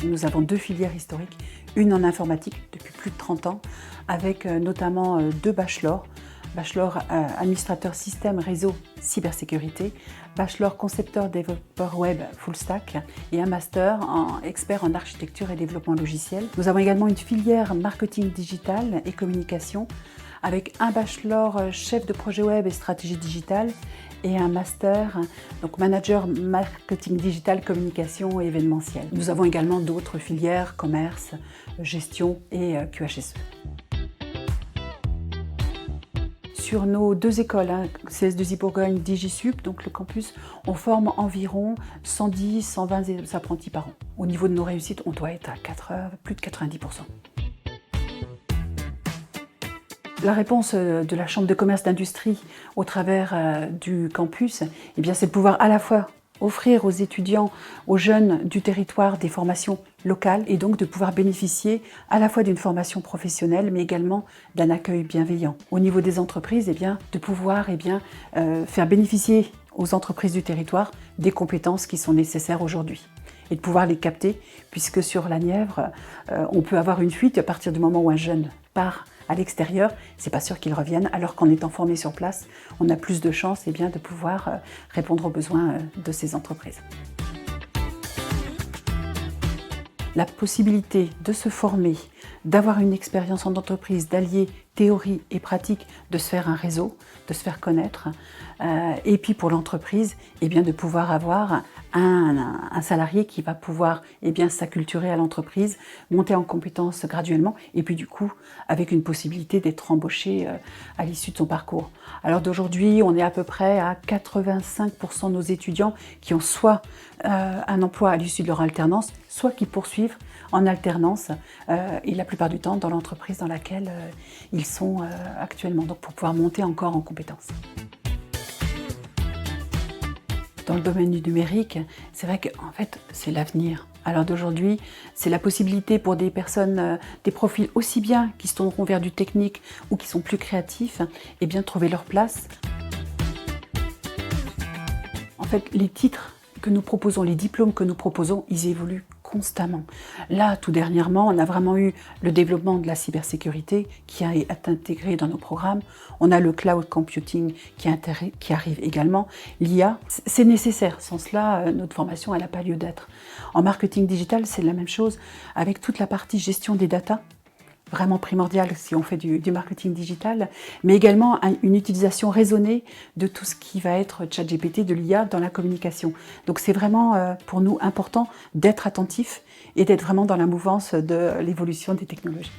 Nous avons 2 filières historiques, une en informatique depuis plus de 30 ans, avec notamment 2 bachelors. Bachelor administrateur système, réseau, cybersécurité, bachelor concepteur développeur web full stack et un master en expert en architecture et développement logiciel. Nous avons également une filière marketing digital et communication avec un bachelor chef de projet web et stratégie digitale et un master, donc manager marketing digital, communication et événementiel. Nous avons également d'autres filières, commerce, gestion et QHSE. Sur nos 2 écoles, CS2I Bourgogne, DigiSup, donc le campus, on forme environ 110-120 apprentis par an. Au niveau de nos réussites, on doit être à plus de 90%. La réponse de la Chambre de commerce d'industrie au travers du campus, eh bien, c'est de pouvoir à la fois offrir aux étudiants, aux jeunes du territoire des formations locales et donc de pouvoir bénéficier à la fois d'une formation professionnelle mais également d'un accueil bienveillant. Au niveau des entreprises, eh bien, de pouvoir faire bénéficier aux entreprises du territoire des compétences qui sont nécessaires aujourd'hui et de pouvoir les capter puisque sur la Nièvre, on peut avoir une fuite à partir du moment où un jeune part à l'extérieur, c'est pas sûr qu'ils reviennent, alors qu'en étant formés sur place, on a plus de chances de pouvoir répondre aux besoins de ces entreprises. La possibilité de se former, d'avoir une expérience en entreprise, d'allier théorie et pratique, de se faire un réseau, de se faire connaître, et puis pour l'entreprise, de pouvoir avoir un salarié qui va pouvoir s'acculturer à l'entreprise, monter en compétences graduellement, et puis du coup, avec une possibilité d'être embauché à l'issue de son parcours. Alors d'aujourd'hui, on est à peu près à 85% de nos étudiants qui ont soit un emploi à l'issue de leur alternance, soit qui poursuivent en alternance, et la plupart du temps dans l'entreprise dans laquelle ils sont actuellement, donc pour pouvoir monter encore en compétences. Dans le domaine du numérique, c'est vrai qu'en fait, c'est l'avenir. Alors d'aujourd'hui, c'est la possibilité pour des personnes, des profils aussi bien qui se tourneront vers du technique ou qui sont plus créatifs, de trouver leur place. En fait, les titres que nous proposons, les diplômes que nous proposons, ils évoluent constamment. Là, tout dernièrement, on a vraiment eu le développement de la cybersécurité qui est intégré dans nos programmes. On a le cloud computing qui arrive également. L'IA, c'est nécessaire. Sans cela, notre formation, elle n'a pas lieu d'être. En marketing digital, c'est la même chose avec toute la partie gestion des data. Vraiment primordial si on fait du marketing digital, mais également une utilisation raisonnée de tout ce qui va être ChatGPT, de l'IA dans la communication. Donc c'est vraiment pour nous important d'être attentif et d'être vraiment dans la mouvance de l'évolution des technologies.